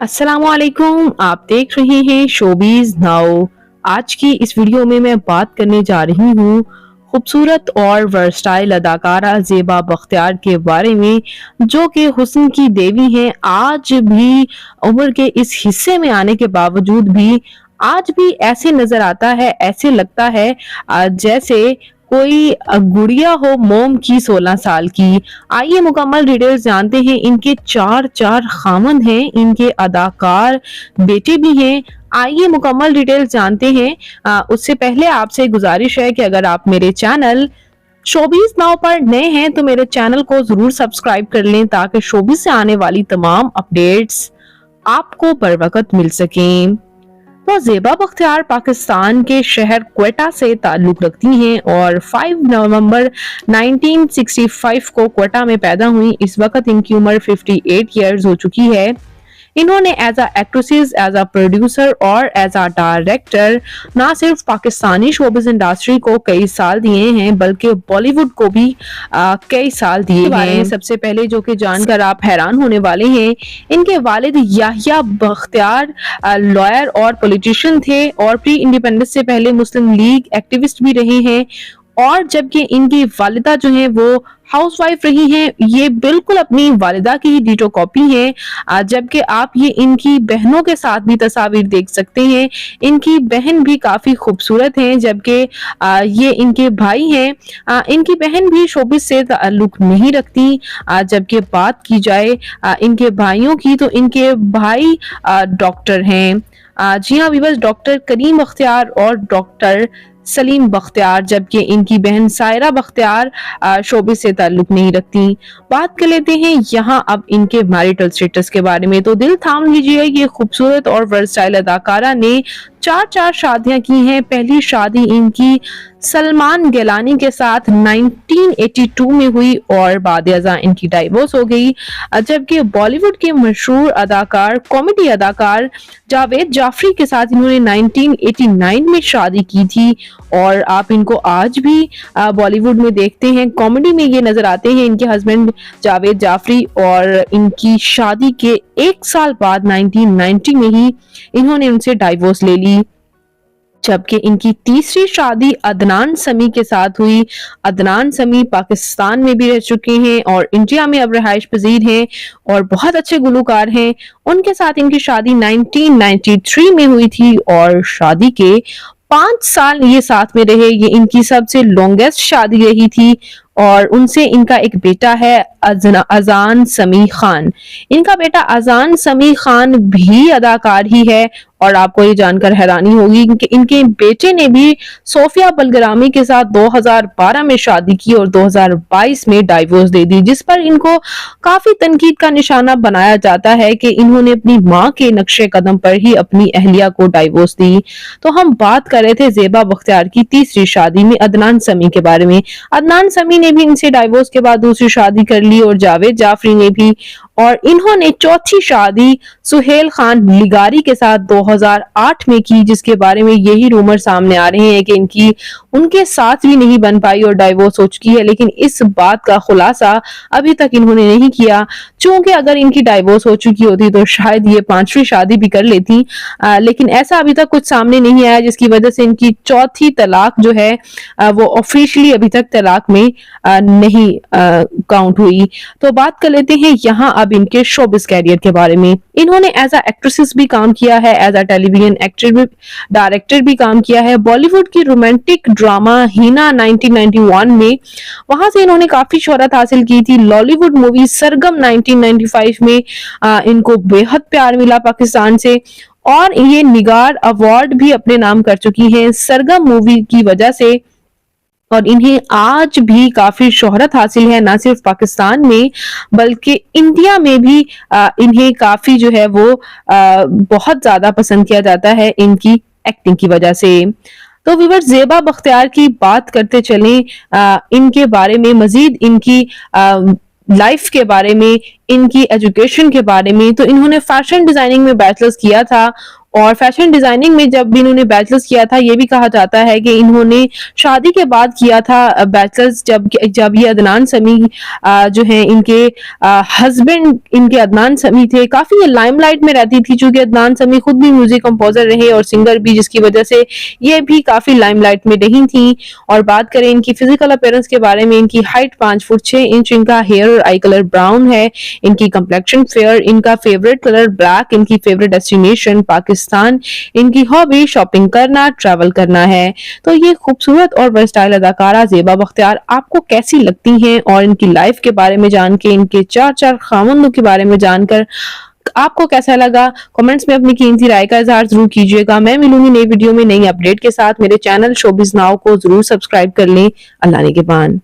अस्सलामुअलैकुम। आप देख रहे हैं शोबीज नाउ। आज की इस वीडियो में मैं बात करने जा रही हूँ खूबसूरत और वर्सटाइल अदाकारा ज़ेबा बख्तियार के बारे में, जो कि हुस्न की देवी हैं। आज भी उम्र के इस हिस्से में आने के बावजूद भी आज भी ऐसे नजर आता है, ऐसे लगता है जैसे कोई गुड़िया हो मोम की 16 साल की। आइए मुकम्मल डिटेल्स जानते हैं। इनके चार चार खामंद हैं, इनके अदाकार बेटे भी हैं। आइए मुकम्मल डिटेल्स जानते हैं। उससे पहले आपसे गुजारिश है कि अगर आप मेरे चैनल शोबीज नाउ पर नए हैं तो मेरे चैनल को जरूर सब्सक्राइब कर लें, ताकि शोबीज से आने वाली तमाम अपडेट्स आपको बर वक्त मिल सकें। तो ज़ेबा बख्तियार पाकिस्तान के शहर क्वेटा से ताल्लुक रखती हैं और 5 नवंबर 1965 को क्वेटा में पैदा हुई। इस वक्त इनकी उम्र 58 इयर्स हो चुकी है। इन्होंने as a actresses, as a producer और एज अ डायरेक्टर ना सिर्फ पाकिस्तानी शोबिस इंडस्ट्री को कई साल दिए हैं, बल्कि बॉलीवुड को भी कई साल दिए हैं। सबसे पहले जो कि जानकर आप हैरान होने वाले हैं, इनके वालिद याहिया बख्तियार लॉयर और पॉलिटिशियन थे और प्री इंडिपेंडेंस से पहले मुस्लिम लीग एक्टिविस्ट भी रहे हैं। और जबकि इनकी वालिदा जो है वो हाउसवाइफ रही हैं। ये बिल्कुल अपनी वालिदा की ही डिटो कॉपी है। जबकि आप ये इनकी बहनों के साथ भी तस्वीर देख सकते हैं। इनकी बहन भी काफी खूबसूरत हैं, जबकि ये इनके भाई हैं। इनकी बहन भी शोबिस से ताल्लुक नहीं रखती। जबकि बात की जाए इनके भाइयों की, तो इनके भाई डॉक्टर हैं। जी हाँ वीवर्स, डॉक्टर करीम बख्तियार और डॉक्टर सलीम बख्तियार, जबकि इनकी बहन सायरा बख्तियार शोबिस से ताल्लुक नहीं रखती। बात कर लेते हैं यहाँ अब इनके मैरिटल स्टेटस के बारे में। तो दिल थाम लीजिए, ये खूबसूरत और वर्सटाइल अदाकारा ने चार शादियां की हैं। पहली शादी इनकी सलमान गिलानी के साथ 1982 में हुई और बाद इनकी डाइवोर्स हो गई। जबकि बॉलीवुड के मशहूर अदाकार, कॉमेडी अदाकार जावेद जाफरी के साथ इन्होंने 1989 में शादी की थी और आप इनको आज भी बॉलीवुड में देखते हैं, कॉमेडी में ये नजर आते हैं इनके हस्बैंड जावेद जाफरी। और इनकी शादी के एक साल बाद 1990 में ही इन्होंने उनसे डाइवोर्स ले ली। जबकि इनकी तीसरी शादी अदनान समी के साथ हुई। अदनान समी पाकिस्तान में भी रह चुके हैं और इंडिया में अब रहाइश पजीर हैं और बहुत अच्छे गुलकार हैं। उनके साथ इनकी शादी 1993 में हुई थी और शादी के 5 साल ये साथ में रहे। ये इनकी सबसे लॉन्गेस्ट शादी रही थी और उनसे इनका एक बेटा है अजान समी खान। इनका बेटा अजान समी खान भी अदाकार ही है और आपको ये जानकर हैरानी होगी कि इनके बेटे ने भी सोफिया बलगरामी के साथ 2012 में शादी की और 2022 में डाइवोर्स दे दी, जिस पर इनको काफी तनकीद का निशाना बनाया जाता है कि इन्होंने अपनी मां के नक्शे कदम पर ही अपनी अहलिया को डाइवोर्स दी। तो हम बात कर रहे थे ज़ेबा बख्तियार की तीसरी शादी में अदनान समी के बारे में। अदनान समी ने भी इनसे डाइवोर्स के बाद दूसरी शादी कर ली और जावेद जाफरी ने भी। और इन्होंने चौथी शादी सुहेल खान लिगारी के साथ 2008 में की, जिसके बारे में यही रूमर सामने आ रहे हैं कि इनकी उनके साथ भी नहीं बन पाई और डाइवोर्स हो चुकी है। लेकिन इस बात का खुलासा अभी तक इन्होंने नहीं किया, चूंकि अगर इनकी डाइवोर्स हो चुकी होती तो शायद ये पांचवी शादी भी कर लेती। लेकिन ऐसा अभी तक कुछ सामने नहीं आया, जिसकी वजह से इनकी चौथी तलाक जो है वो ऑफिशियली अभी तक तलाक में नहीं काउंट हुई। तो बात कर लेते हैं यहाँ अब इनके शोबिस कैरियर के बारे में। इन्होंने एज अ एक्ट्रेसेस भी काम किया है, एज अ टेलीविजन एक्टर भी, डायरेक्टर भी काम किया है। बॉलीवुड की रोमांटिक ड्रामा हीना 1991 में, वहां से इन्होंने काफी शोहरत हासिल की थी। लॉलीवुड मूवी सरगम 1995 में इनको बेहद प्यार मिला पाकिस्तान से और ये निगार अवार्ड भी अपने नाम कर चुकी हैं सरगम मूवी की वजह से। और इन्हें आज भी काफी शोहरत हासिल है, ना सिर्फ पाकिस्तान में बल्कि इंडिया में भी इन्हें काफी जो है वो बहुत ज्यादा पसंद किया जाता है इनकी एक्टिंग की वजह से। तो व्यूअर्स, ज़ेबा बख्तियार की बात करते चलें इनके बारे में मजीद, इनकी लाइफ के बारे में, इनकी एजुकेशन के बारे में। तो इन्होंने फैशन डिजाइनिंग में बैचलर्स किया था और फैशन डिजाइनिंग में जब भी इन्होंने बैचलर्स किया था, ये भी कहा जाता है कि इन्होंने शादी के बाद किया था बैचलर्स, जब जब ये अदनान समी जो है इनके हस्बैंड इनके अदनान समी थे। काफी ये लाइमलाइट में रहती थी, चूंकि अदनान समी खुद भी म्यूजिक कंपोजर रहे और सिंगर भी, जिसकी वजह से ये भी काफी लाइमलाइट में रही थी। और बात करें इनकी फिजिकल अपीयरेंस के बारे में, इनकी हाइट 5 फुट 6 इंच, इनका हेयर और आई कलर ब्राउन है, इनकी कंप्लेक्शन फेयर, इनका फेवरेट कलर ब्लैक, इनकी फेवरेट डेस्टिनेशन पाकिस्तान, इनकी हॉबी शॉपिंग करना, ट्रैवल करना है। तो ये खूबसूरत और वर्सटाइल अदाकारा ज़ेबा बख्तियार आपको कैसी लगती हैं, और इनकी लाइफ के बारे में जान के, इनके 4 खामंदों के बारे में जानकर आपको कैसा लगा? कमेंट्स में अपनी कीमती राय का इज़हार ज़रूर कीजिएगा। मैं मिलूंगी नई वीडियो में नई अपडेट के साथ। मेरे चैनल शोबिज़ नाउ को ज़रूर सब्सक्राइब कर लें। अल्लाह ने के बान।